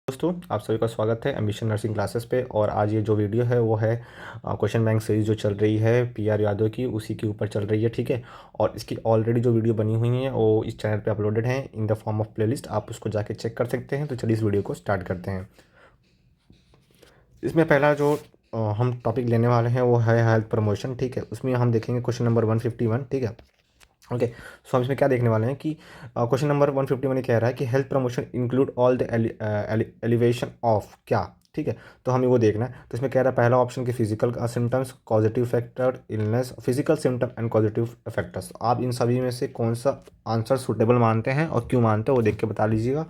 दोस्तों, आप सभी का स्वागत है एम्बिशन नर्सिंग क्लासेस पे। और आज ये जो वीडियो है वो है क्वेश्चन बैंक सीरीज जो चल रही है पीआर यादव की, उसी के ऊपर चल रही है। ठीक है। और इसकी ऑलरेडी जो वीडियो बनी हुई है वो इस चैनल पे अपलोडेड है in the form of playlist, आप उसको जाके चेक कर सकते हैं। तो चलिए इस वीडियो को स्टार्ट करते हैं। इसमें पहला जो हम टॉपिक लेने वाले हैं वो है हेल्थ प्रमोशन। ठीक है। उसमें हम देखेंगे क्वेश्चन नंबर 151। ठीक है। ओके। सो हम इसमें क्या देखने वाले हैं कि क्वेश्चन नंबर 151 ये कह रहा है कि health promotion include all the elevation of क्या। ठीक है। तो हमें वो देखना है। तो इसमें कह रहा है पहला ऑप्शन कि physical symptoms, positive factor, illness, physical symptom and positive factors. आप इन सभी में से कौन सा आंसर सुटेबल मानते हैं और क्यों मानते हैं वो देख के बता लीजिएगा।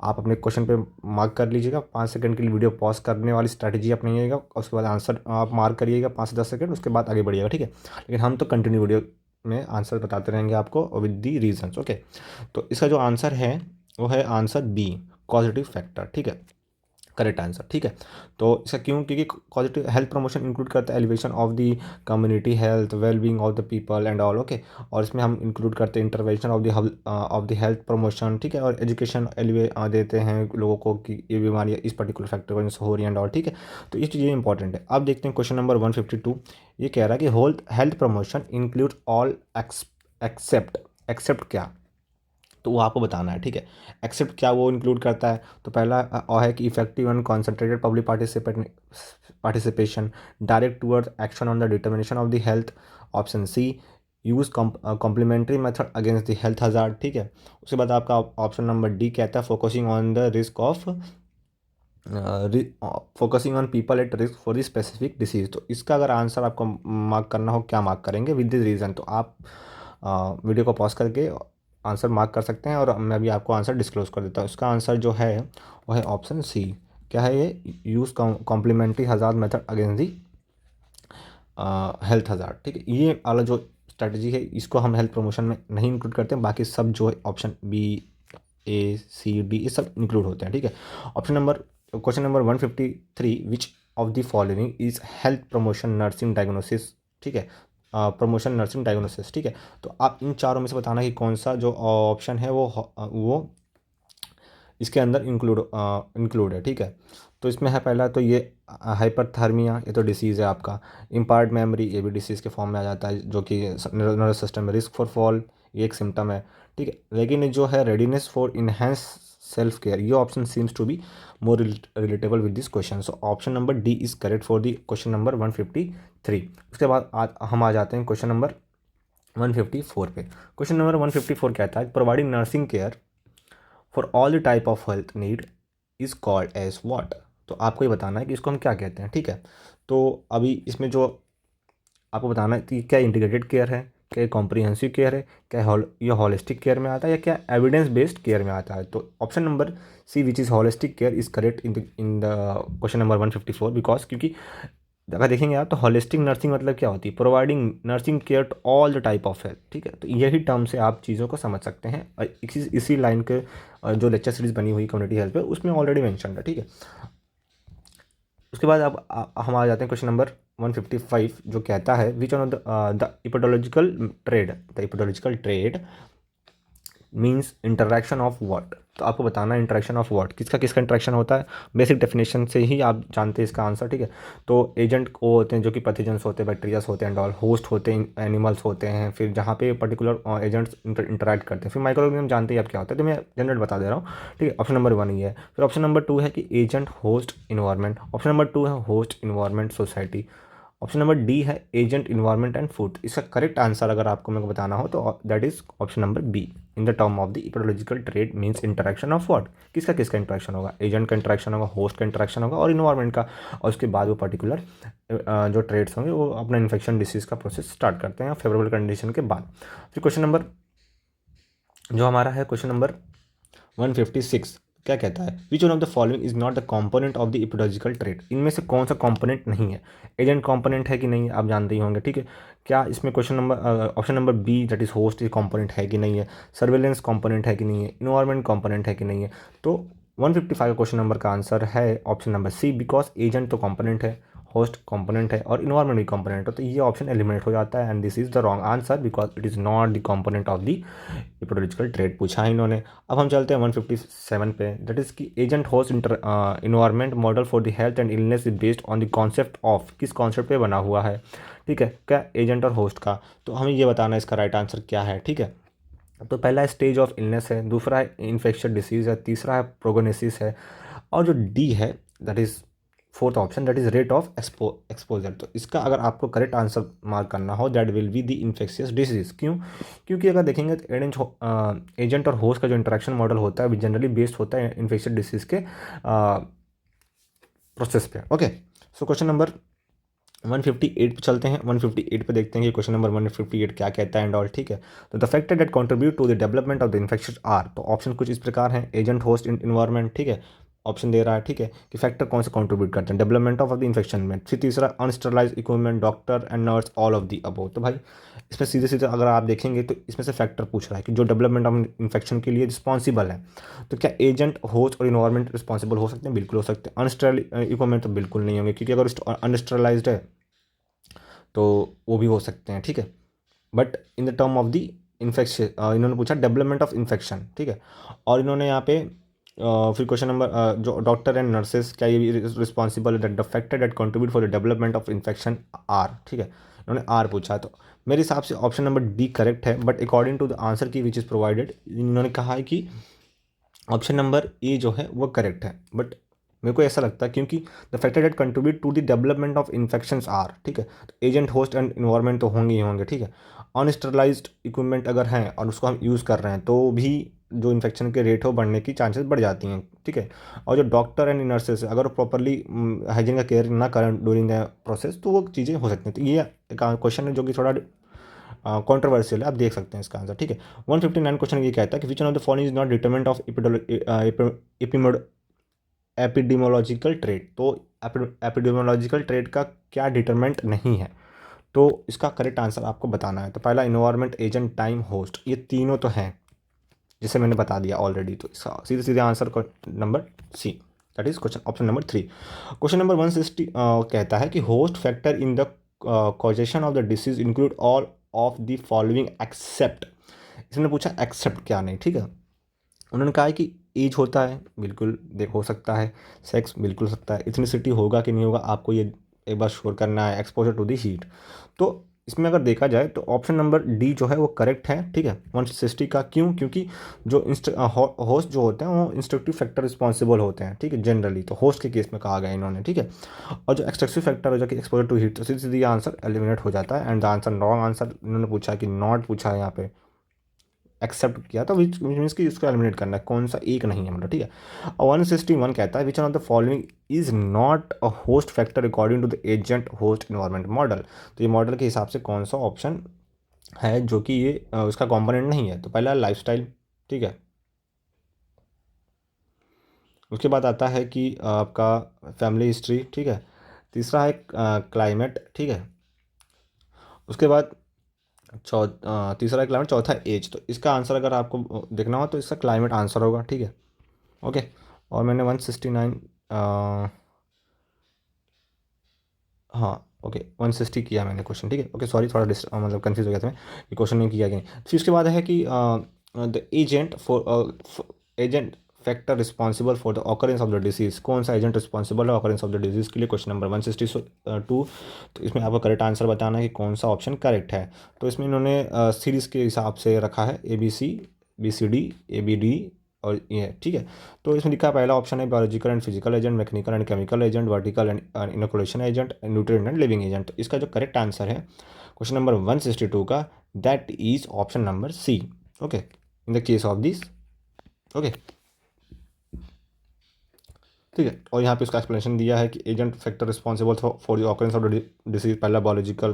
आप अपने क्वेश्चन पे मार्क कर लीजिएगा। 5 सेकंड के लिए वीडियो पॉज करने वाली स्ट्रैटेजी अपनाइएगा। उसके बाद आंसर आप मार्क करिएगा 5 से 10 सेकंड, उसके बाद आगे बढ़िएगा। ठीक है। लेकिन हम तो कंटिन्यू वीडियो में आंसर बताते रहेंगे आपको विद दी रीजंस। ओके। तो इसका जो आंसर है वो है आंसर बी, पॉजिटिव फैक्टर। ठीक है। Correct answer. ठीक है। तो इसका क्यों, क्योंकि पॉजिटिव हेल्थ प्रमोशन इंक्लूड करता है elevation of the community health, well being of the people and all. Okay. और इसमें हम इंक्लूड करते हैं intervention of the health promotion. ठीक है। और एजुकेशन एलिवे देते हैं लोगों को कि ये बीमारियाँ इस पर्टिकुलर फैक्टर वजह से हो रही हैं एंड ऑल। ठीक है। तो ये चीज़ें इंपॉर्टेंट है। अब देखते हैं क्वेश्चन नंबर 152। ये कह रहा है कि health promotion include all except. Except क्या, तो वो आपको बताना है। ठीक है। एक्सेप्ट क्या वो इंक्लूड करता है। तो पहला है कि effective and concentrated public participation, direct towards action on the determination of the health. Option C, use complementary method against the health hazard. ठीक है। उसके बाद आपका ऑप्शन नंबर डी कहता है focusing on the risk of focusing on people at risk for the specific disease. तो इसका अगर आंसर आपको मार्क करना हो, क्या मार्क करेंगे विद दिस रीज़न, तो आप वीडियो को पॉज करके आंसर मार्क कर सकते हैं और मैं भी आपको आंसर डिस्क्लोज कर देता हूँ। इसका आंसर जो है वो है ऑप्शन सी। क्या है ये, use complementary hazard method against the health hazard. ठीक है। ये वाला जो स्ट्रैटेजी है इसको हम हेल्थ प्रमोशन में नहीं इंक्लूड करते हैं, बाकी सब जो है ऑप्शन बी, ए, सी, डी ये सब इंक्लूड होते हैं। ठीक है। Option number question number 153, which of the following is health promotion nursing diagnosis. ठीक है। Promotion nursing diagnosis. ठीक है। तो आप इन चारों में से बताना कि कौन सा जो ऑप्शन है वो इसके अंदर इंक्लूड है। ठीक है। तो इसमें है पहला तो ये हाइपरथर्मिया, ये तो डिसीज़ है आपका। इम्पायर्ड मेमोरी, ये भी डिसीज़ के फॉर्म में आ जाता है, जो कि नर्वस सिस्टम में। रिस्क फॉर फॉल, ये एक सिम्टम है। ठीक है। लेकिन जो है readiness for enhance self care, ये option seems to be more relatable with this question. So option number D is correct for the question number 153। उसके बाद हम आ जाते हैं क्वेश्चन नंबर 154 पे। क्वेश्चन नंबर 154 कहता है providing nursing care for all the type of health need is called as what. तो आपको ये बताना है कि इसको हम क्या कहते हैं। ठीक है। तो अभी इसमें जो आपको बताना है कि क्या इंटीग्रेटेड केयर है, क्या कॉम्प्रिहेंसिव केयर है, क्या ये हॉलिस्टिक केयर में आता है, या क्या एविडेंस बेस्ड केयर में आता है। तो option number C which is holistic care is correct in the question number 154, because क्योंकि अगर देखेंगे आप तो हॉलिस्टिक नर्सिंग मतलब क्या होती है, providing nursing care to all the type of health. ठीक है। तो यही टर्म से आप चीज़ों को समझ सकते हैं। और इसी लाइन के जो लेक्चर सीरीज बनी हुई कम्युनिटी हेल्थ पे उसमें ऑलरेडी मेंशन है। ठीक है। उसके बाद अब हम आ जाते हैं क्वेश्चन नंबर 155, जो कहता है which one of the epidemiological triad means interaction of what. तो आपको बताना है इंटरेक्शन ऑफ व्हाट, किसका किसका इंटरेक्शन होता है। बेसिक डेफिनेशन से ही आप जानते हैं इसका आंसर। ठीक है। तो एजेंट वो होते हैं जो कि पैथोजेंस होते हैं, बैक्टीरियाज होते हैं एंड ऑल। होस्ट होते हैं, एनिमल्स होते हैं, फिर जहाँ पे पर्टिकुलर एजेंट्स इंटरेक्ट करते हैं। फिर माइक्रोऑर्गेनिज्म जानते ही आप क्या होता है, तो मैं जनरल बता दे रहा हूँ। ठीक है। ऑप्शन नंबर 1 ही है। फिर ऑप्शन नंबर 2 है कि agent, host, environment. Option number 2 है host, environment, society. Option number D है एजेंट, इन्वायरमेंट एंड फूड। इसका करेक्ट आंसर अगर आपको मेरे को बताना हो तो that is option number B. In the term of the epidemiological triad means interaction of what, किसका किसका इंटरेक्शन होगा, एजेंट का इंटरेक्शन होगा, होस्ट का इंटरेक्शन होगा और इन्वायरमेंट का। और उसके बाद वो पर्टिकुलर जो ट्रेड्स होंगे वो अपना इन्फेक्शन डिसीज का प्रोसेस स्टार्ट करते हैं फेवरेबल कंडीशन के बाद। फिर क्वेश्चन नंबर जो हमारा है क्वेश्चन नंबर 156 क्या कहता है, which one of the following is not the component of the epidemiological trait. इनमें से कौन सा कॉम्पोनेंट नहीं है। एजेंट कॉम्पोनेंट है कि नहीं आप जानते ही होंगे। ठीक है। क्या इसमें question number option number B that is host component है कि नहीं है, सर्वेलेंस कॉम्पोनेंट है कि नहीं है, इन्वायरमेंट कॉम्पोनेंट है कि नहीं है। तो 155 का क्वेश्चन नंबर का आंसर है option number C, because agent तो कॉम्पोनेंट है, होस्ट कंपोनेंट है और इन्वायरमेंट भी कंपोनेंट है, तो ये ऑप्शन एलिमिनेट हो जाता है and this is the wrong answer because it is not the component of the epidemiological trait पूछा है इन्होंने। अब हम चलते हैं 157 पे, दैट इज़ कि agent host environment model for the health and illness is based on the concept of, किस कॉन्सेप्ट पे बना हुआ है, ठीक है, क्या एजेंट और होस्ट का। तो हमें ये बताना है इसका राइट आंसर क्या है, ठीक है। तो पहला स्टेज ऑफ इलनेस है, दूसरा है इन्फेक्शियस डिसीज़ है, तीसरा है प्रोगोनेसिस है, और जो डी है that is fourth option that is rate of exposure. तो इसका अगर आपको करेक्ट आंसर मार्क करना हो that will be the infectious disease. क्यों? क्योंकि अगर देखेंगे तो एजेंट और होस्ट का जो इंटरेक्शन मॉडल होता है जनरली बेस्ड होता है इन्फेक्शियस डिसीज़ के प्रोसेस पे। ओके, सो क्वेश्चन नंबर 158 पे चलते हैं। 158 पे देखते हैं कि क्वेश्चन नंबर 158 क्या कहता है एंड ऑल, ठीक है। तो the factor that contribute to the development of the infection are, तो ऑप्शन कुछ इस प्रकार हैं, एजेंट होस्ट इन्वायरमेंट, ठीक है, ऑप्शन दे रहा है, ठीक है, कि फैक्टर कौन से कंट्रीब्यूट करते हैं डेवलपमेंट ऑफ द इन्फेक्शन में। फिर तीसरा unsterilised equipment, doctor and nurse, all of the above. तो भाई इसमें सीधे सीधे अगर आप देखेंगे तो इसमें से फैक्टर पूछ रहा है कि जो डेवलपमेंट ऑफ इन्फेक्शन के लिए रिस्पॉन्सिबल है, तो क्या एजेंट होस्ट और इन्वायरमेंट रिस्पॉन्सिबल हो सकते हैं? बिल्कुल हो सकते हैं। अनस्टरलाइज इक्विपमेंट तो बिल्कुल नहीं होंगे, क्योंकि अगर अनस्टरलाइज्ड है तो वो भी हो सकते हैं, ठीक है। But in the term of the infection इन्होंने पूछा डेवलपमेंट ऑफ इन्फेक्शन, ठीक है। और इन्होंने यहाँ पे फिर क्वेश्चन नंबर जो डॉक्टर एंड नर्सेज क्या ये responsible that the factor that contribute for the development of infection are, ठीक है, इन्होंने आर पूछा। तो मेरे हिसाब से ऑप्शन नंबर डी करेक्ट है, but according to the answer key which is provided इन्होंने कहा है कि ऑप्शन नंबर ए जो है वो करेक्ट है। बट मेरे को ऐसा लगता है क्योंकि the factor that contribute to the development of infections are, ठीक है, तो एजेंट होस्ट एंड इन्वायरमेंट तो होंगे ही होंगे, ठीक है। अनस्टरलाइज्ड इक्विपमेंट अगर हैं और उसको हम यूज़ कर रहे हैं तो भी जो इन्फेक्शन के रेट हो बढ़ने की चांसेस बढ़ जाती हैं, ठीक है। और जो डॉक्टर एंड नर्सेस अगर प्रॉपरली हाइजीन का केयर ना करें ड्यूरिंग द प्रोसेस तो वो चीज़ें हो सकती हैं। तो ये क्वेश्चन है जो कि थोड़ा कॉन्ट्रोवर्शियल है, आप देख सकते हैं इसका आंसर, ठीक है। 159 क्वेश्चन ये कहता है कि which one of the following is not determinant of epidemiological trait. तो एपिडेमोलॉजिकल ट्रेट का क्या डिटरमेंट नहीं है, तो इसका करेक्ट आंसर आपको बताना है। तो पहला इन्वायरमेंट, एजेंट, टाइम, होस्ट, ये तीनों तो हैं जिसे मैंने बता दिया ऑलरेडी। तो इसका सीधे सीधे answer number C, that is question option number 3। Question number 160 कहता है कि host factor in the causation of the disease include all of the following except. इसने पूछा एक्सेप्ट क्या नहीं, ठीक है। उन्होंने कहा है कि एज होता है, बिल्कुल देख हो सकता है, सेक्स बिल्कुल हो सकता है, इथनिसिटी होगा कि नहीं होगा आपको ये एक बार श्योर करना है, एक्सपोजर टू दी हीट। तो इसमें अगर देखा जाए तो ऑप्शन नंबर डी जो है वो करेक्ट है, ठीक है, 160 का। क्यों? क्योंकि जो होस्ट जो होते हैं वो इंस्ट्रक्टिव फैक्टर रिस्पॉन्सिबल होते हैं, ठीक है, जनरली। तो होस्ट के केस में कहा गया इन्होंने, ठीक है। और जो एक्सट्रैक्टिव फैक्टर हो जाए एक्सपोजर टू हीट, तो सीधे सीधे आंसर एलिमिनेट हो जाता है and the answer wrong answer इन्होंने पूछा कि नॉट पूछा है यहाँ पे, एक्सेप्ट किया, तो विच मीन्स कि इसको एलिमिनेट करना है, कौन सा एक नहीं है मतलब, ठीक है। और 161 कहता है which one of the following is not a host factor according to the agent host environment model. तो ये मॉडल के हिसाब से कौन सा ऑप्शन है जो कि ये उसका कॉम्पोनेंट नहीं है। तो पहला लाइफस्टाइल, ठीक है, उसके बाद आता है कि आपका फैमिली हिस्ट्री, ठीक है, तीसरा है क्लाइमेट, ठीक है, उसके बाद तीसरा क्लाइमेट, चौथा एज। तो इसका आंसर अगर आपको देखना हो तो इसका क्लाइमेट आंसर होगा, ठीक है, ओके। और मैंने 169 हाँ ओके 160 किया मैंने क्वेश्चन, ठीक है, ओके सॉरी थोड़ा मतलब कंफ्यूज हो गया था मैं कि क्वेश्चन नहीं किया कि नहीं। फिर उसके बाद है कि the agent for agent factor responsible for the occurrence of the disease, कौन सा एजेंट रिस्पॉन्सिबल है ऑकरेंस ऑफ द डिजीज के लिए, क्वेश्चन नंबर 162। तो इसमें आपको करेक्ट आंसर बताना है कि कौन सा ऑप्शन करेक्ट है। तो इसमें इन्होंने सीरीज़ के हिसाब से रखा है ABC, BCD, ABD और ये, ठीक है। तो इसमें लिखा है पहला ऑप्शन है biological and physical agent, mechanical and chemical agent, vertical and inoculation agent, nutrient and living agent. तो इसका जो करेक्ट आंसर है क्वेश्चन नंबर 162 का that is option number C, okay, in the case of this, okay, ठीक है। और यहाँ पे उसका एक्सप्लेनेशन दिया है कि agent factor responsible for the occurrence of the disease, पहला बायोलॉजिकल,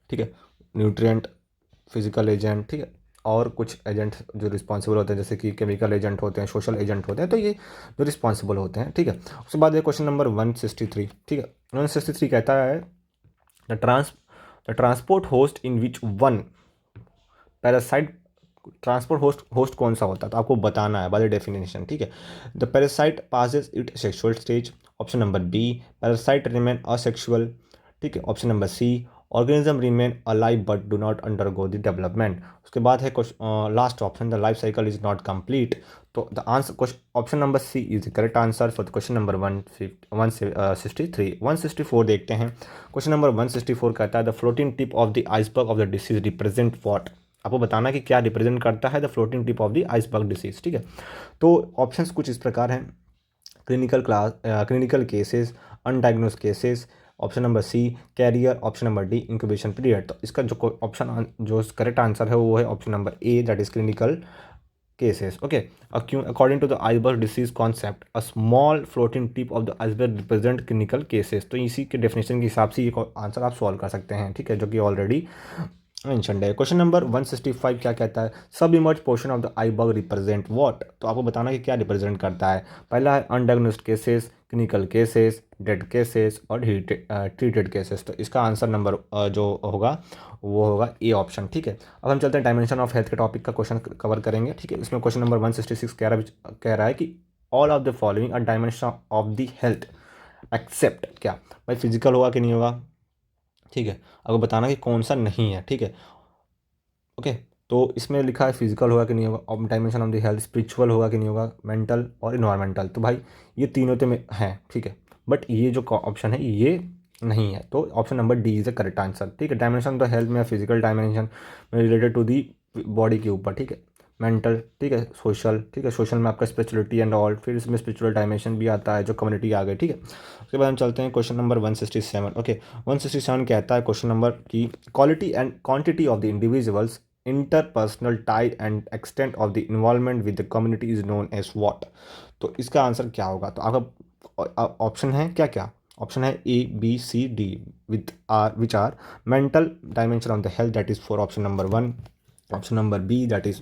ठीक है, न्यूट्रिएंट, फिजिकल एजेंट, ठीक है, और कुछ एजेंट जो रिस्पॉन्सिबल होते हैं जैसे कि केमिकल एजेंट होते हैं, सोशल एजेंट होते हैं, तो ये जो रिस्पॉन्सिबल होते हैं, ठीक है। उसके बाद है क्वेश्चन नंबर 163, ठीक है। 163 कहता है the transport host in which one parasite, transport host कौन सा होता है तो आपको बताना है बाय द डेफिनेशन, ठीक है। The parasite passes it sexual stage, option number B parasite remain asexual, ठीक है। Option number C organism remain alive but do not undergo the development. उसके बाद है last option the life cycle is not complete. तो the answer option number C is the correct answer for the question number 163 164 देखते हैं। Question number 164 कहता है the floating tip of the iceberg of the disease represent what. आपको बताना कि क्या represent करता है the floating tip of the iceberg disease, ठीक है। तो ऑप्शंस कुछ इस प्रकार हैं, clinical cases, undiagnosed cases, option number C carrier, option number D incubation period. तो इसका जो करेक्ट आंसर है वो है option number A that is clinical cases, okay. According to the iceberg disease concept a small floating tip of the iceberg represent clinical cases. तो इसी के definition के हिसाब से ये आंसर आप सॉल्व कर सकते हैं, ठीक है, जो कि ऑलरेडी मेंशनड है। क्वेश्चन नंबर 165 क्या कहता है सब emerge portion of the iceberg represent what. तो आपको बताना कि क्या रिप्रेजेंट करता है। पहला है undiagnosed cases, clinical cases, dead cases और ट्रीटेड केसेस। तो इसका आंसर नंबर जो होगा वो होगा ए ऑप्शन, ठीक है। अब हम चलते हैं डायमेंशन ऑफ हेल्थ के टॉपिक का क्वेश्चन कवर करेंगे, ठीक है। इसमें क्वेश्चन नंबर 166 कह रहा है कि all of the following are dimension of the health except क्या। भाई फिजिकल होगा कि नहीं होगा, ठीक है। आपको बताना कि कौन सा नहीं है, ठीक है, ओके। तो इसमें लिखा है फिजिकल होगा कि नहीं होगा, of dimension of the health spiritual होगा कि नहीं होगा, मेंटल और इन्वायरमेंटल। तो भाई ये तीनों तो में हैं, ठीक है, बट ये जो ऑप्शन है ये नहीं है। तो option number D is the correct answer, ठीक है। डायमेंशन ऑफ द हेल्थ में फिजिकल डायमेंशन में रिलेटेड टू दी बॉडी के ऊपर, ठीक है, मेंटल, ठीक है, सोशल, ठीक है, सोशल में आपका स्पिरिचुअलिटी एंड ऑल, फिर इसमें स्पिरिचुअल डायमेंशन भी आता है जो कम्युनिटी आ गई, ठीक है। उसके बाद हम चलते हैं क्वेश्चन नंबर 167, ओके। 167 कहता है क्वेश्चन नंबर की quality and quantity of the individuals interpersonal tie and extent of the involvement with the community is known as what. तो इसका आंसर क्या होगा। तो आपका ऑप्शन है क्या क्या, ऑप्शन है A B C D with are which are mental dimension of the health that is for option number one, option number B that is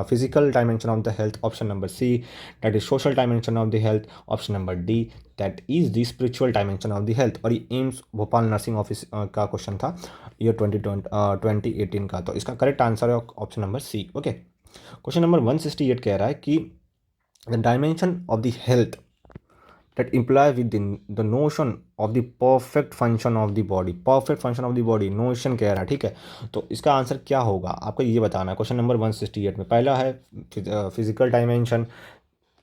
physical dimension of the health, option number C that is social dimension of the health, option number D that is the spiritual dimension of the health। और ये AIIMS Bhopal nursing office का question था year 2018 का। तो इसका correct answer है option number C, okay. Question number 168 कह रहा है कि the dimension of the health that imply within the notion of the perfect function of the body, perfect function of the body notion कह रहा है, ठीक है। तो इसका आंसर क्या होगा आपको ये बताना है। क्वेश्चन नंबर 168 में पहला है physical dimension,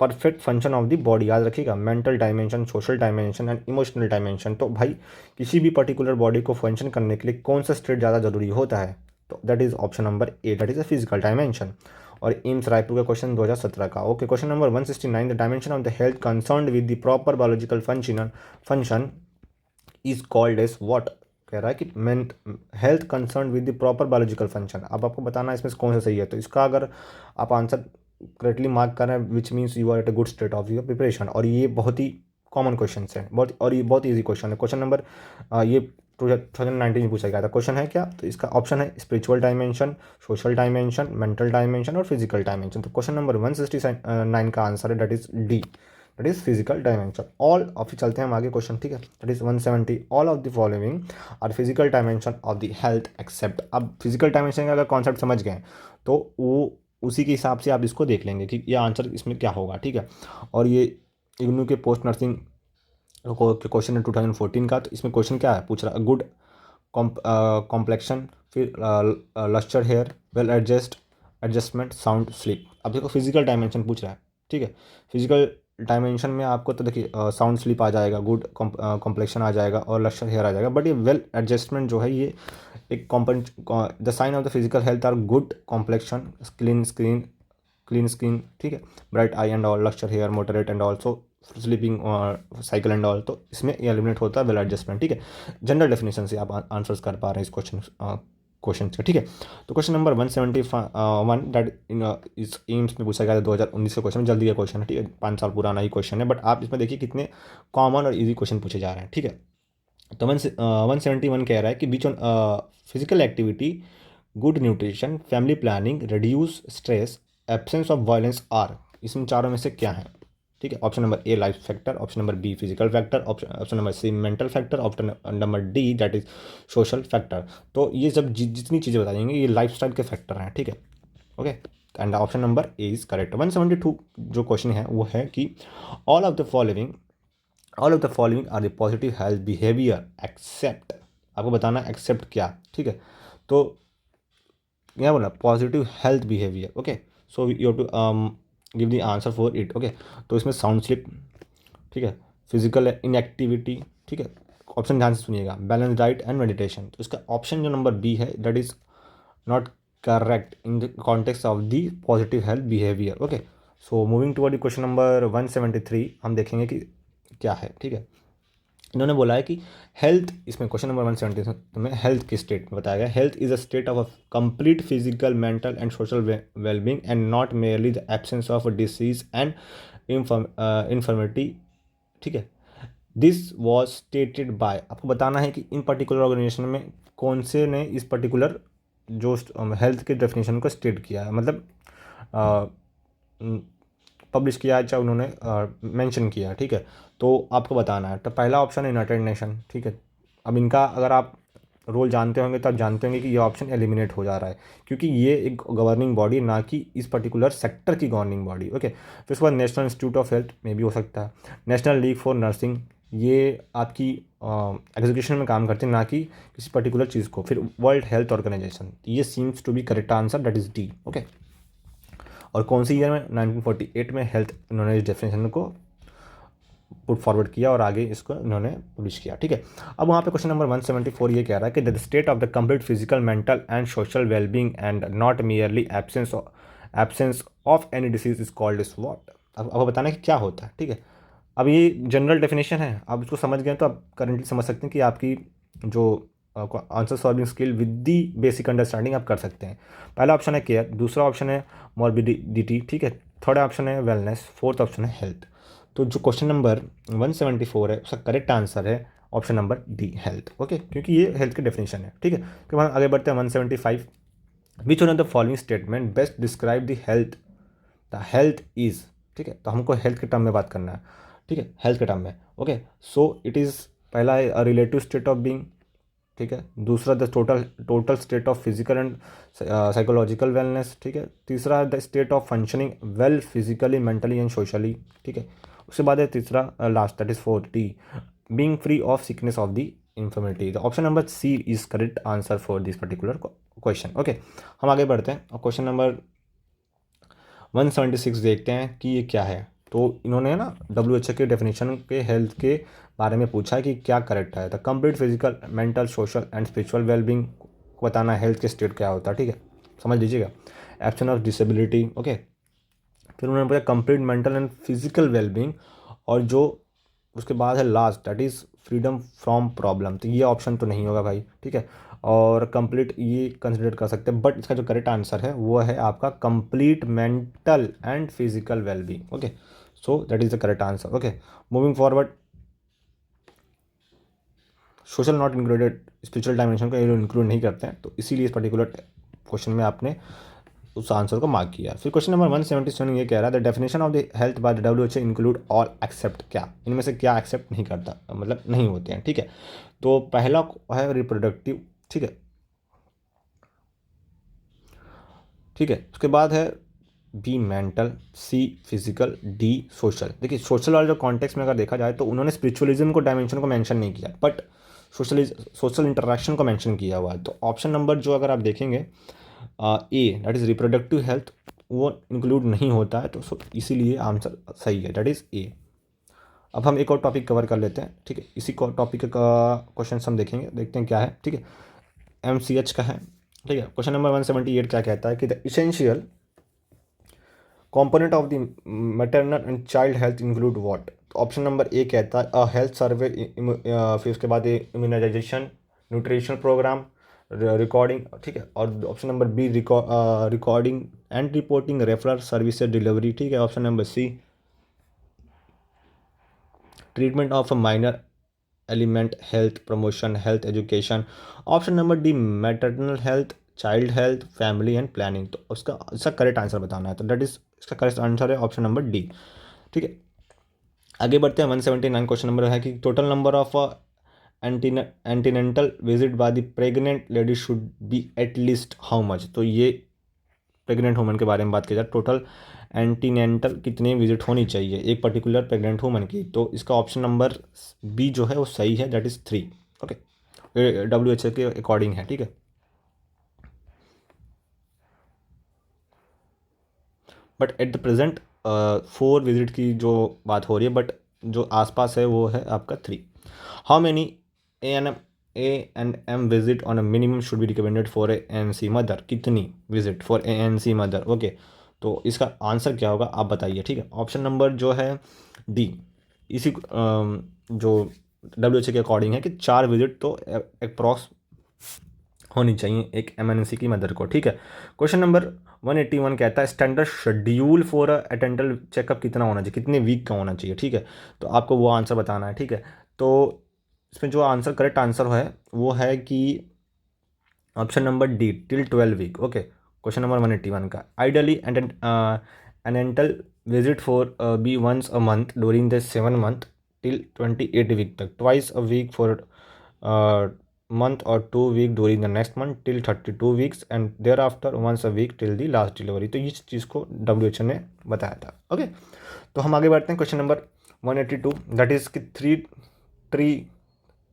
perfect function of the body याद रखिएगा, mental dimension, social dimension and emotional dimension. तो भाई किसी भी पर्टिकुलर बॉडी को फंक्शन करने के लिए कौन सा स्टेट ज़्यादा जरूरी होता है, तो that is option number A that is a physical dimension. और एम्स रायपुर का क्वेश्चन 2017 का, okay. Question number 169 the dimension of the health concerned with the proper biological function is called as what. कह रहा है कि health concern with the proper biological function. अब आपको बताना है इसमें कौन सा सही है। तो इसका अगर आप आंसर करेक्टली मार्क कर रहे हैं which means you are at a good state of your preparation. और ये बहुत ही कॉमन क्वेश्चन है, ये बहुत ईजी क्वेश्चन है। क्वेश्चन नंबर ये 2019 में पूछा गया था। क्वेश्चन है क्या, तो इसका ऑप्शन है spiritual dimension, social dimension, mental dimension और फिजिकल डायमेंशन। तो क्वेश्चन नंबर 169 का आंसर है that is D that is physical dimension. All of चलते हैं हम आगे क्वेश्चन, ठीक है। That is 170 all of the following are physical dimension of the health except. अब फिजिकल डायमेंशन का अगर कॉन्सेप्ट समझ गए तो वो उसी के हिसाब से आप इसको देख लेंगे कि ये आंसर इसमें क्या होगा, ठीक है। और ये इग्नू के पोस्ट नर्सिंग क्वेश्चन है 2014 का। तो इसमें क्वेश्चन क्या है पूछ रहा है, गुड कॉम्प्लेक्शन, फिर lustre hair, well adjustment, sound sleep. अब देखो फिजिकल डायमेंशन पूछ रहा है, ठीक है। फिजिकल डायमेंशन में आपको तो देखिए साउंड स्लीप आ जाएगा, गुड कॉम्प्लेक्शन आ जाएगा और लस्टर हेयर आ जाएगा। बट ये वेल एडजस्टमेंट जो है ये एक the sign of the physical health are good complexion, clean skin, ठीक है, bright eye and all, lustre hair, moderate and also sleeping cycle and all. तो इसमें ये एलिमिनेट होता है वेल एडजस्टमेंट, ठीक है। जनरल डेफिनेशन से आप आंसर्स कर पा रहे हैं इस क्वेश्चन का, ठीक है। तो क्वेश्चन नंबर 171 दैट इस एम्स में पूछा गया था 2019 का क्वेश्चन, जल्दी का क्वेश्चन है, ठीक है, 5 साल पुराना ही क्वेश्चन है। बट आप इसमें देखिए कितने कॉमन और ईजी क्वेश्चन पूछे जा रहे हैं, ठीक है। तो 171 कह रहा है कि beach on physical activity, good nutrition, family planning, reduce stress, absence of violence are, इसमें चारों में से क्या है, ठीक है। Option number A life factor, option number B physical factor, option number C mental factor, option number D that is social factor. तो ये जब जितनी चीज़ें बताएंगे ये लाइफ स्टाइल के फैक्टर हैं, ठीक है, okay. And option number A is correct. 172 जो क्वेश्चन है वो है कि all of the following all of the following are the positive health behaviour except, आपको बताना एक्सेप्ट क्या, ठीक है। तो क्या बोला, positive health behaviour, okay. So you have to give the answer for it, okay. तो इसमें साउंड स्लिप, ठीक है, फिजिकल इनएक्टिविटी, ठीक है, ऑप्शन ध्यान से सुनिएगा, बैलेंस डाइट एंड मेडिटेशन। तो इसका ऑप्शन जो नंबर बी है that is not correct in the context of the positive health behaviour, okay. So moving toward question number 173, हम देखेंगे कि क्या है, ठीक है। इन्होंने बोला है कि हेल्थ, इसमें क्वेश्चन नंबर 170 में हेल्थ की स्टेट बताया गया, health is a state of a complete physical mental and social wellbeing and not merely the absence of disease and infirmity, ठीक है। दिस वॉज स्टेटेड बाय, आपको बताना है कि इन पर्टिकुलर ऑर्गेनाइजेशन में कौन से ने इस पर्टिकुलर जो हेल्थ के डेफिनेशन को स्टेट किया है, मतलब पब्लिश किया है, चाहे उन्होंने मेंशन किया है, ठीक है। तो आपको बताना है। तो पहला ऑप्शन है यूनाइटेड नेशन, ठीक है। अब इनका अगर आप रोल जानते होंगे तो आप जानते होंगे कि ये ऑप्शन एलिमिनेट हो जा रहा है, क्योंकि ये एक गवर्निंग बॉडी, ना कि इस पर्टिकुलर सेक्टर की गवर्निंग बॉडी, ओके। फिर उसके बाद नेशनल इंस्टीट्यूट ऑफ हेल्थ में भी हो सकता है, नेशनल लीग फॉर नर्सिंग, ये आपकी एग्जीक्यूशन में काम करते हैं, ना कि किसी पर्टिकुलर चीज़ को। फिर वर्ल्ड हेल्थ ऑर्गेनाइजेशन, ये seems to be correct answer, that is D, okay. और कौन सी ईयर में, 1948 में हेल्थ इन्होंने इस डेफिनेशन को पुट फॉरवर्ड किया और आगे इसको इन्होंने पब्लिश किया, ठीक है। अब वहाँ पे क्वेश्चन नंबर 174 ये कह रहा है कि the state of the complete physical mental and social wellbeing and not merely absence of any disease is called is what. अब आपको बताना है कि क्या होता है, ठीक है। अब ये जनरल डेफिनेशन है, आप इसको समझ गए तो आप करंटली समझ सकते हैं कि आपकी जो answer solving skill with the basic understanding आप कर सकते हैं। पहला ऑप्शन है केयर, दूसरा ऑप्शन है मॉर्बिडिटी, ठीक है, थर्ड ऑप्शन है वेलनेस, फोर्थ ऑप्शन है हेल्थ। तो जो क्वेश्चन नंबर 174 है उसका करेक्ट आंसर है option number D, health, okay, क्योंकि ये हेल्थ की डेफिनेशन है, ठीक है। तो हम आगे बढ़ते हैं 175, विच one of the following statement best describe the health is, ठीक है। तो हमको हेल्थ के टर्म में बात करना है, ठीक है, हेल्थ के टर्म में, ओके। सो इट इज़, पहला है रिलेटिव स्टेट ऑफ बीइंग, ठीक है, दूसरा the total state of physical and psychological wellness, ठीक है, तीसरा the state of functioning well physically mentally and socially, ठीक है। उसके बाद है तीसरा last, that is fourth D, being free of sickness of the infirmity. The option number C is correct answer for this particular question, okay. हम आगे बढ़ते हैं और क्वेश्चन नंबर 176 देखते हैं कि ये क्या है। तो इन्होंने ना WHO के डेफिनेशन के हेल्थ के बारे में पूछा है कि क्या करेक्ट है। The complete physical mental social and spiritual wellbeing को बताना है हेल्थ के स्टेट क्या होता है, ठीक है, समझ लीजिएगा। Absence of disability, okay. फिर उन्होंने पूछा complete mental and physical wellbeing, और जो उसके बाद है last, that is freedom from problem. तो ये ऑप्शन तो नहीं होगा भाई, ठीक है। और कंप्लीट ये कंसिडर कर सकते हैं, बट इसका जो करेक्ट आंसर है वो है आपका complete mental and physical wellbeing, okay. So that is the correct answer, okay. Moving forward, social not included, spiritual dimension को ये लोग इंक्लूड नहीं करते हैं, तो इसीलिए इस पर्टिकुलर क्वेश्चन में आपने उस आंसर को मार्क किया। फिर क्वेश्चन नंबर 177 ये कह रहा है the definition of the health by the WHO include all accept, क्या इनमें से क्या एक्सेप्ट नहीं करता, मतलब नहीं होते हैं, ठीक है। तो पहला है रिप्रोडक्टिव, ठीक है, ठीक है। उसके बाद है B mental, C physical, D social. देखिए सोशल वाले जो कॉन्टेक्स्ट में अगर देखा जाए तो उन्होंने स्पिरिचुअलिज्म को डायमेंशन को मेंशन नहीं किया, बट सोशल इंटरेक्शन को मेंशन किया हुआ है। तो ऑप्शन नंबर जो अगर आप देखेंगे ए, दैट इज़ रिप्रोडक्टिव हेल्थ, वो इंक्लूड नहीं होता है, तो इसीलिए आंसर सही है, दैट इज़ ए। अब हम एक और टॉपिक कवर कर लेते हैं, ठीक है, इसी टॉपिक का क्वेश्चन हम देखेंगे, देखते हैं क्या है, ठीक है। MCH का है, ठीक है। क्वेश्चन नंबर 178 क्या कहता है कि the essential component of the maternal and child health include what. Option number ए कहता है अ हेल्थ सर्वे, फिर उसके बाद इम्यूनाइजेशन, न्यूट्रिशनल प्रोग्राम, रिकॉर्डिंग, ठीक है। और option number B recording and reporting referral services delivery, ठीक है। Option number C treatment of a minor element health promotion health education. Option number D maternal health child health family and planning. तो उसका इसका correct answer बताना है, तो that is इसका correct answer है ऑप्शन नंबर डी, ठीक है। आगे बढ़ते हैं 179 क्वेश्चन नंबर है कि total number of antenatal visit by the pregnant lady should be at least how much. तो ये प्रेग्नेंट वुमन के बारे में बात की जाए, टोटल एंटीनेंटल कितनी विजिट होनी चाहिए एक पर्टिकुलर प्रेग्नेंट वुमन की, तो इसका ऑप्शन नंबर बी जो है वो सही है, दैट इज़ 3। ओके, WHO के अकॉर्डिंग है, ठीक है। But at the present 4 visit की जो बात हो रही है, बट जो आसपास है वो है आपका 3। How many A and M visit on a minimum should be recommended for a ANC mother, कितनी visit for ANC mother. Okay, तो इसका आंसर क्या होगा आप बताइए, ठीक है। ऑप्शन नंबर जो है डी, इसी जो WHO के अकॉर्डिंग है कि 4 विजिट तो अप्रॉक्स होनी चाहिए एक MNC की मदर को, ठीक है। क्वेश्चन नंबर 181 कहता है स्टैंडर्ड शेड्यूल फॉर अटेंडल चेकअप कितना होना चाहिए, कितने वीक का होना चाहिए, ठीक है। तो आपको वो आंसर बताना है, ठीक है। तो इसमें जो आंसर करेक्ट आंसर है वो है कि option number D, till 12 week. Okay, question number 181 का ideally antenatal visit for be once a month during the 7 month till 28 week तक, twice a week for month or 2 week during the next month till 32 weeks and thereafter once a week till the last delivery। तो इस चीज़ को WHO ने बताया था। Okay, तो हम आगे बढ़ते हैं क्वेश्चन नंबर 182, दैट इज़ कि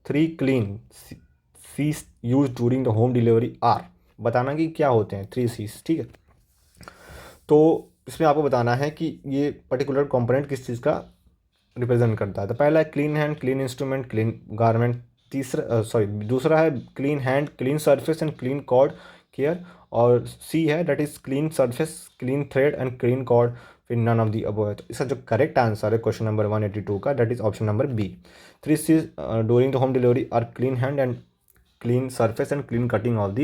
three clean Cs use during the home delivery are, बताना कि क्या होते हैं 3 सीज, ठीक है। तो इसमें आपको बताना है कि ये पर्टिकुलर कंपोनेंट किस चीज़ का रिप्रेजेंट करता है। तो पहला है clean hand, clean instrument, clean garment. दूसरा है clean hand, clean surface and clean cord care. और सी है that is clean surface, clean thread and clean cord, फिर नन ऑफ दी अबव है। तो इसका जो करेक्ट आंसर है क्वेश्चन नंबर 182 का, that is option number B. 3 C during the home delivery are clean hand and clean surface and clean cutting of the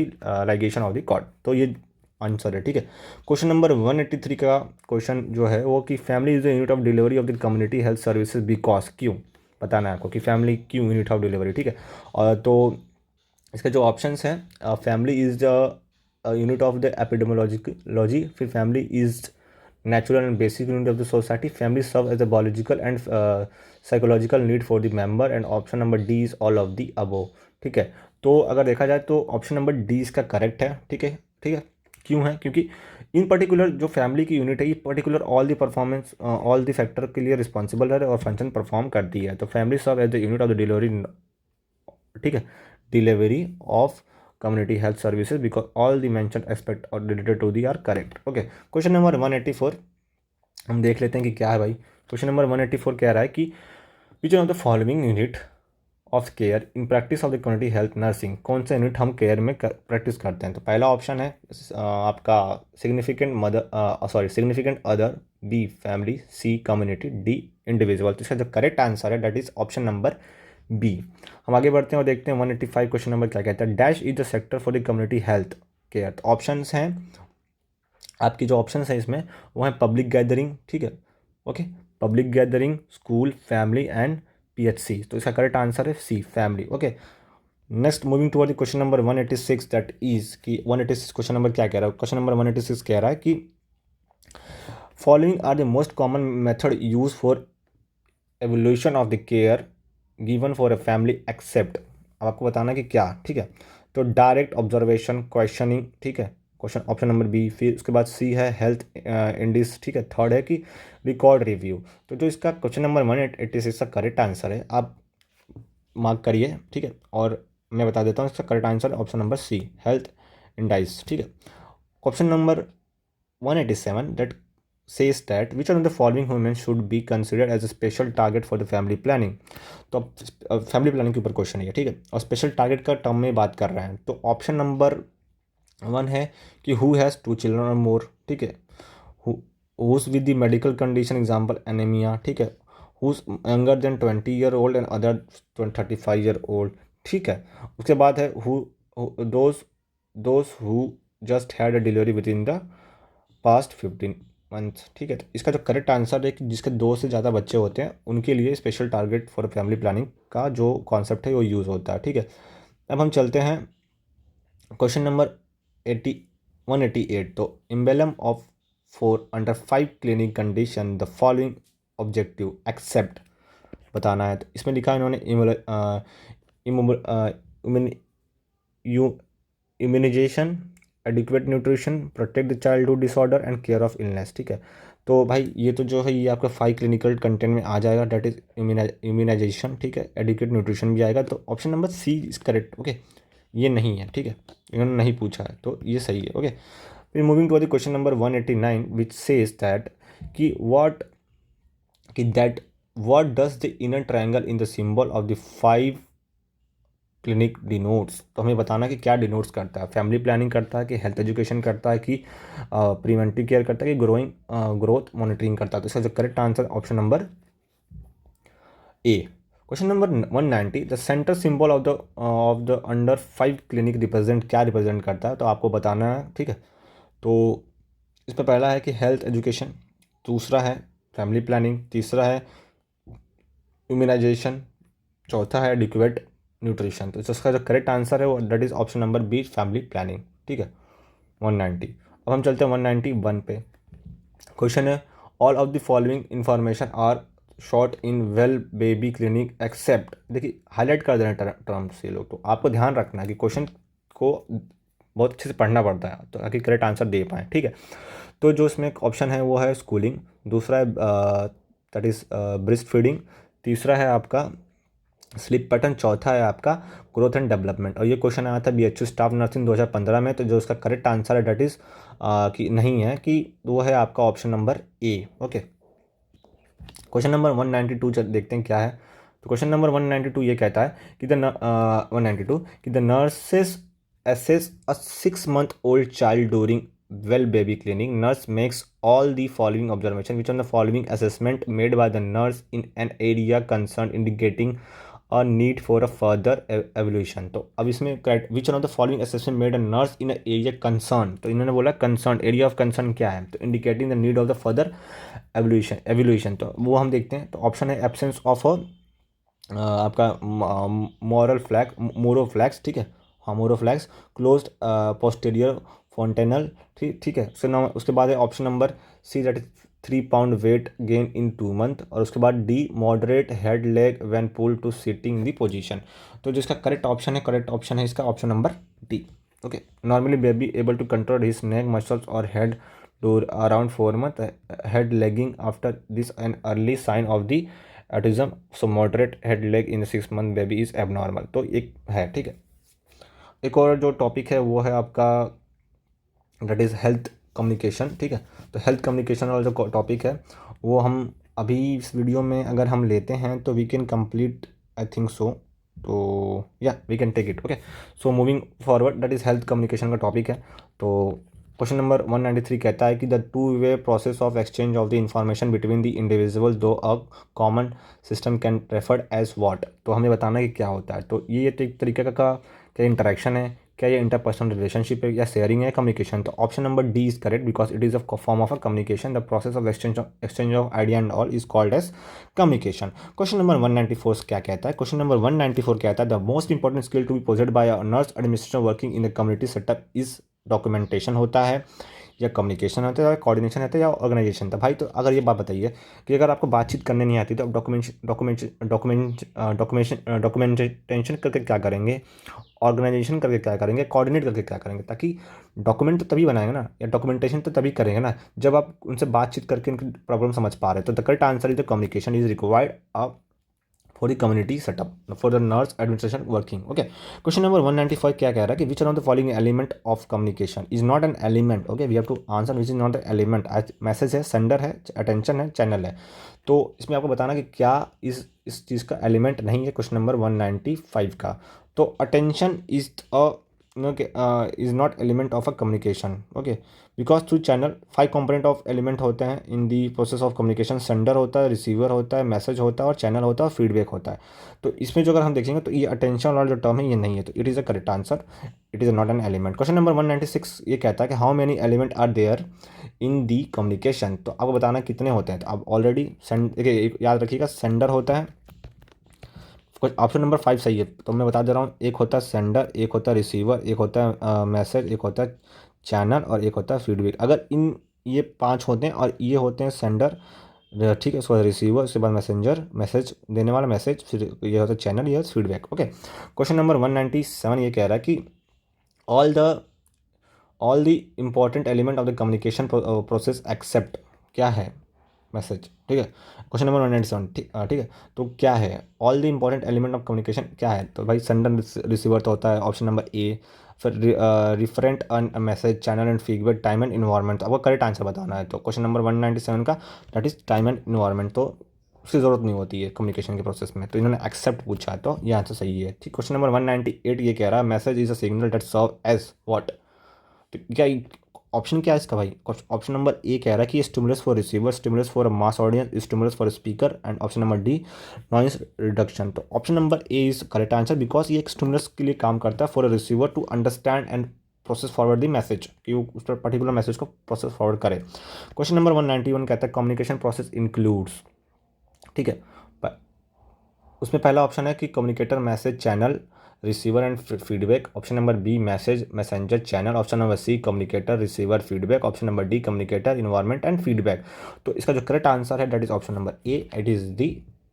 ligation of the cord. तो ये answer है, ठीक है। क्वेश्चन नंबर 183 का question जो है वो कि family is the unit of delivery of the community health services because, क्यों बताना है आपको कि फैमिली क्यों यूनिट ऑफ डिलीवरी, ठीक है। और तो इसके जो ऑप्शंस हैं, family is the unit of the epidemiology, फिर family is natural and basic unit of the society, family serve as a biological and psychological need for the member, and option number D is all of the above, ठीक है। तो अगर देखा जाए तो option number D इसका correct है, ठीक है, ठीक है। क्यों है, क्योंकि इन पर्टिकुलर जो फैमिली की यूनिट है ये particular all the performance all the factor के लिए रिस्पॉन्सिबल है और फंक्शन परफॉर्म करती है। तो family serve as the unit of the delivery, ठीक है, delivery of community health services because all the mention aspect और related to the are correct. Okay, question number 184 हम देख लेते हैं कि क्या है भाई। क्वेश्चन नंबर 184 कह रहा है कि विच of the following unit of care in practice of the community health nursing, कौन सा यूनिट हम केयर में प्रैक्टिस करते हैं। तो पहला ऑप्शन है आपका significant other, B family, C community, D individual. तो इसका जो करेक्ट आंसर है that is option number B. हम आगे बढ़ते हैं और देखते हैं 185 क्वेश्चन नंबर क्या कहता है। Dash is the sector for the community health care. तो ऑप्शंस हैं आपकी, जो ऑप्शंस हैं इसमें वो है पब्लिक गैदरिंग, ठीक है, okay, public gathering, school, family and PHC। तो इसका करेक्ट आंसर है C, family. Okay, next moving toward the question number 186 that is कि 186 क्वेश्चन नंबर क्या कह रहा है। क्वेश्चन नंबर 186 कह रहा है कि following are the most common method use for evolution of the care given for a family except. अब आपको बताना कि क्या, ठीक है। तो डायरेक्ट ऑब्जर्वेशन, क्वेश्चनिंग, ठीक है, क्वेश्चन ऑप्शन नंबर बी। फिर उसके बाद सी है हेल्थ इंडिस, ठीक है। थर्ड है कि रिकॉर्ड रिव्यू। तो जो इसका क्वेश्चन नंबर 186 का करेक्ट आंसर है आप मार्क करिए, ठीक है। और मैं बता देता हूँ इसका correct answer option number C, health indices, ठीक है। Question number 187 that says that which one of the following women should be considered as a special target for the family planning। तो अब फैमिली प्लानिंग के ऊपर question है, ठीक है, और स्पेशल टारगेट का टर्म में बात कर रहे हैं। तो ऑप्शन नंबर 1 है कि हु हैज़ 2 चिल्ड्रन और मोर, ठीक है, whose with the medical condition example anaemia, ठीक है, whose younger than 20 year old and other 35 year old, ठीक है। उसके बाद है those who just had a delivery within the past 15 month, ठीक है। तो इसका जो करेक्ट आंसर है कि जिसके 2 से ज़्यादा बच्चे होते हैं उनके लिए special target for family planning का जो कॉन्सेप्ट है वो यूज़ होता है, ठीक है। अब हम चलते हैं क्वेश्चन नंबर 188। तो emblem of 4 under 5 clinic condition the following objective except, बताना है। तो इसमें लिखा है इन्होंने immunisation, adequate nutrition, protect the childhood disorder and care of illness. ठीक है, तो भाई ये तो जो है ये आपका 5 क्लिनिकल कंटेंट में आ जाएगा, डेट इज इम्यूनाइजेशन। ठीक है, एडिक्वेट न्यूट्रिशन भी आएगा, तो option number C is correct. Okay, ये नहीं है। ठीक है, इन्होंने नहीं पूछा है तो ये सही है। ओके, फिर moving to the question number 189 which says that कि that what does the inner triangle in the symbol of the 5 clinic denotes. तो हमें बताना कि क्या डिनोट्स करता है, फैमिली प्लानिंग करता है कि हेल्थ एजुकेशन करता है कि प्रिवेंटिव केयर करता है कि ग्रोथ मॉनिटरिंग करता है। तो इसका जो correct answer option number A. Question number 190 the centre symbol of the under 5 clinic represent, क्या रिप्रेजेंट करता है, तो आपको बताना है। ठीक है, तो इस पर पहला है कि हेल्थ एजुकेशन, दूसरा है फैमिली प्लानिंग, तीसरा है इम्यूनाइजेशन, चौथा है एडिक्वेट न्यूट्रिशन। तो इसका जो करेक्ट आंसर है वो that is option number B, family planning. ठीक है, 190। अब हम चलते हैं 191 पे। क्वेश्चन है all of the following information are short in well baby clinic except. देखिए हाईलाइट कर देना टर्म्स ये लोग, तो आपको ध्यान रखना है कि क्वेश्चन को बहुत अच्छे से पढ़ना पड़ता है तो ताकि करेक्ट आंसर दे पाएँ। ठीक है, तो जो इसमें ऑप्शन है वो है स्कूलिंग, दूसरा है दैट इज़ ब्रेस्ट फीडिंग, तीसरा है आपका स्लीप पैटर्न, चौथा है आपका ग्रोथ एंड डेवलपमेंट। और ये क्वेश्चन आया था BHU स्टाफ नर्सिंग 2015 में। तो जो उसका करेक्ट आंसर है डेट इज़ कि नहीं है, कि वो है आपका ऑप्शन नंबर ए। ओके, क्वेश्चन नंबर 192 देखते हैं क्या है। तो क्वेश्चन नंबर 192 ये कहता है कि 192 कि the nurses assess a 6-month old child during well baby clinic. Nurse makes all the following observation. Which one the following assessment made by the nurse in an area concerned indicating a need for a further evaluation? तो अब इसमें which one of the following assessment made a nurse in an area concerned, तो इन्होंने बोला concerned, area of concern क्या है, तो indicating the need of the further evaluation तो वो हम देखते हैं। तो ऑप्शन है एब्सेंस ऑफ आपका मॉरल फ्लैग, मोरोफ्लैक्स। ठीक है, हाँ मोरोफ्लैक्स, क्लोज्ड पोस्टीरियर फोंटेनल। ठीक है, उसके बाद है option number C that is 3 pound weight gain in 2 month, और उसके बाद D moderate head lag when pull to sitting the position. तो जिसका करेक्ट ऑप्शन है इसका option number D. Okay, normally baby able to control his neck muscles और head to around 4 month, head lagging after this an early sign of the autism, so moderate head lag in 6 month baby is abnormal. तो एक है। ठीक है, एक और जो topic है वो है आपका दैट इज़ हेल्थ कम्युनिकेशन। ठीक है, तो हेल्थ कम्युनिकेशन वाला जो टॉपिक है वो हम अभी इस वीडियो में अगर हम लेते हैं तो we can complete, I think so, तो yeah we can take it. Okay, so moving forward that is health communication का टॉपिक है। तो क्वेश्चन नंबर 193 कहता है कि the two way process of exchange of the information between the individual though a common system can referred as what. तो हमें बताना है कि क्या होता है। तो ये तो एक तरीके का क्या इंटरेक्शन है, क्या ये इंटरपर्सनल रिलेशनशिप है, या शेयरिंग है, कम्युनिकेशन। तो option number D is correct because it is a form of a communication. The process of exchange of idea and all is called as communication. Question number 194 क्या कहता है। Question number 194 कहता है the most important skill to be possessed by a nurse administration working in the community setup is documentation होता है, या communication होता है, या कोऑर्डिनेशन होता है, या ऑर्गेनाइजेशन था। भाई तो अगर ये बात बताइए कि अगर आपको बातचीत करने नहीं आती तो आप डॉक्यूमेंटेशन करके क्या करेंगे, ऑर्गेनाइजेशन करके क्या करेंगे, कोऑर्डिनेट करके क्या करेंगे, ताकि डॉक्यूमेंट तो तभी बनाएंगे ना, या डॉक्यूमेंटेशन तो तभी करेंगे ना जब आप उनसे बातचीत करके उनकी प्रॉब्लम समझ पा रहे हैं। तो the correct answer is the communication is required for the community setup for the nurse administration working. Okay, question number 195 क्या कह रहा है कि which one of the following element of communication is not an element. Okay, we have to answer which is not the element. Message है, sender है, attention है, channel है। तो इसमें आपको बताना कि क्या इस चीज़ का एलिमेंट नहीं है क्वेश्चन नंबर 195 का। तो attention is is not element of a communication. Okay, because through channel 5 component of element होते हैं in the process of communication. Sender होता है, रिसीवर होता है, मैसेज होता है, और चैनल होता है, और फीडबैक होता है। तो इसमें जो अगर हम देखेंगे तो ये अटेंशन वाला जो टर्म है ये नहीं है, तो it is a correct answer, it is not an element. Question number 196 ये कहता है कि how many element are there in the communication. तो आपको बताना कितने होते हैं। तो आप ऑलरेडी देखिए याद रखिएगा, सेंडर होता है, ऑप्शन नंबर 5 सही है। तो मैं बता दे रहा हूँ, एक होता है सेंडर, एक होता है रिसीवर, एक होता है मैसेज, एक होता है चैनल, और एक होता है फीडबैक। अगर ये 5 होते हैं और ये होते हैं सेंडर, ठीक है, उसके बाद रिसीवर, उसके बाद मैसेंजर, मैसेज देने वाला मैसेज, फिर ये होता है चैनल, ये फीडबैक। ओके, क्वेश्चन नंबर 197 ये कह रहा है कि all the all the important element of the communication process except, क्या है मैसेज, ठीक है। क्वेश्चन नंबर 197, ठीक है। तो क्या है all the important element of communication, क्या है, तो भाई सेंडर रिसीवर तो होता है ऑप्शन नंबर ए। फिर referent and message channel and feedback time and environment, तो आपको करेक्ट आंसर बताना है। तो क्वेश्चन नंबर 197 का that is time and environment, तो उसकी ज़रूरत नहीं होती है कम्युनिकेशन के प्रोसेस में, तो इन्होंने एक्सेप्ट पूछा है, तो ये आंसर सही है, ठीक। क्वेश्चन नंबर 198 ये कह रहा है message is a signal that serve as what, तो क्या ऑप्शन क्या है इसका भाई, ऑप्शन नंबर ए कह रहा है कि stimulus for receiver, stimulus for mass audience, stimulus for speaker, and option number D noise reduction. तो option number A is correct answer because ये एक स्टिमुलस के लिए काम करता है for a receiver to understand and process forward the message, कि वो उस पर पर्टिकुलर मैसेज को प्रोसेस फॉरवर्ड करे। क्वेश्चन नंबर 191 कहता है कम्युनिकेशन प्रोसेस इंक्लूड्स, ठीक है। उसमें पहला ऑप्शन है कि communicator message channel receiver and feedback, option number B message messenger channel, option number C communicator receiver feedback, option number D communicator environment and feedback. तो इसका जो करेक्ट आंसर है that is option number A, it is the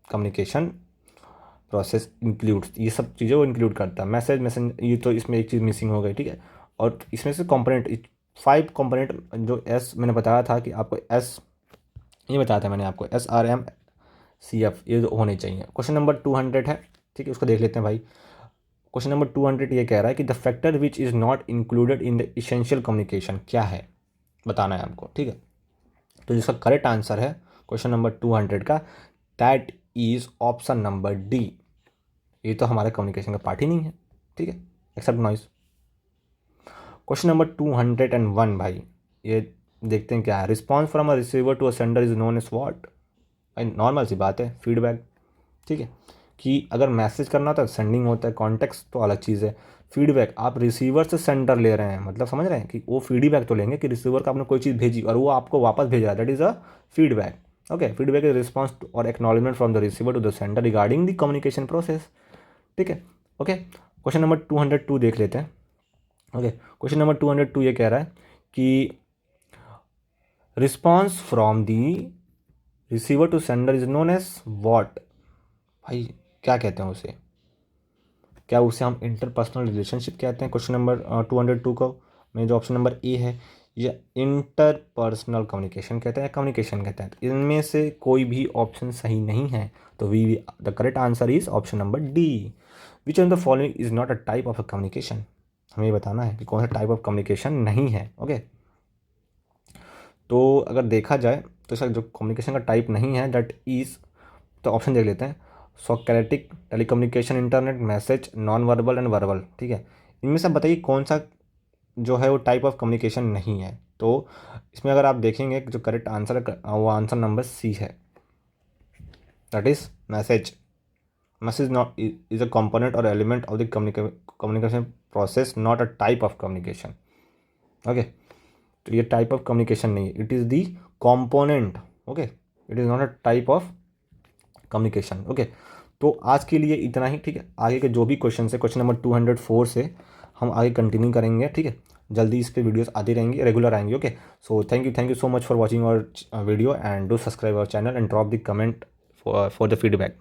communication process includes, ये सब चीज़ें वो include करता है। मैसेज ये तो इसमें एक चीज़ मिसिंग हो गई, ठीक है। और इसमें से कंपोनेंट 5 कंपोनेंट जो एस मैंने बताया था कि आपको एस, ये बताया था मैंने आपको SRM CF ये होने चाहिए। क्वेश्चन नंबर 200 है, ठीक है, उसको देख लेते हैं भाई। क्वेश्चन नंबर 200 ये कह रहा है कि the factor which is not included in the essential communication, क्या है बताना है आपको, ठीक है। तो जिसका करेक्ट आंसर है क्वेश्चन नंबर 200 का that is option number D, ये तो हमारे कम्युनिकेशन का पार्ट ही नहीं है, ठीक है, एक्सेप्ट नॉइस। क्वेश्चन नंबर 201 भाई, ये देखते हैं क्या है। Response from a receiver to a sender is known as what, भाई नॉर्मल सी बात है, फीडबैक, ठीक है। कि अगर मैसेज करना होता है सेंडिंग होता है, कॉन्टेक्स्ट तो अलग चीज़ है। फीडबैक आप रिसीवर से सेंडर ले रहे हैं, मतलब समझ रहे हैं कि वो फीडबैक तो लेंगे कि रिसीवर का आपने कोई चीज़ भेजी और वो आपको वापस भेज रहा है, that is a feedback. Okay, feedback is response और acknowledgement from the receiver to the sender regarding the communication process, ठीक है। ओके, क्वेश्चन नंबर 202 देख लेते हैं। ओके, क्वेश्चन नंबर 202 ये कह रहा है कि response from the receiver to sender is known as what, भाई क्या कहते हैं उसे, क्या उसे हम इंटरपर्सनल रिलेशनशिप कहते हैं। क्वेश्चन नंबर 202 को में जो ऑप्शन नंबर ए है ये इंटरपर्सनल कम्युनिकेशन कहते हैं, कम्युनिकेशन कहते हैं। तो इनमें से कोई भी ऑप्शन सही नहीं है, तो we the correct answer is option number D. Which of the following is not a type of a communication, हमें ये बताना है कि कौन सा टाइप ऑफ कम्युनिकेशन नहीं है। ओके, तो अगर देखा जाए तो इसका जो कम्युनिकेशन का टाइप नहीं है दैट इज, तो ऑप्शन देख लेते हैं। Socratic, telecommunication, internet message, non verbal and verbal, ठीक है। इनमें से बताइए कौन सा जो है वो टाइप ऑफ कम्युनिकेशन नहीं है। तो इसमें अगर आप देखेंगे जो करेक्ट आंसर है वो आंसर नंबर सी है, that is message. Message not is a component और element of the communication process, not a type of communication. Okay, तो ये टाइप ऑफ कम्युनिकेशन नहीं है, it is the component. Okay, it is not a type of communication. Okay, तो आज के लिए इतना ही, ठीक है। आगे के जो भी क्वेश्चन है क्वेश्चन नंबर 204 से हम आगे कंटिन्यू करेंगे, ठीक है। जल्दी इस पे वीडियोस आती रहेंगी, रेगुलर आएंगे। Okay, so thank you so much for watching our video and do subscribe our channel and drop the comment for the feedback.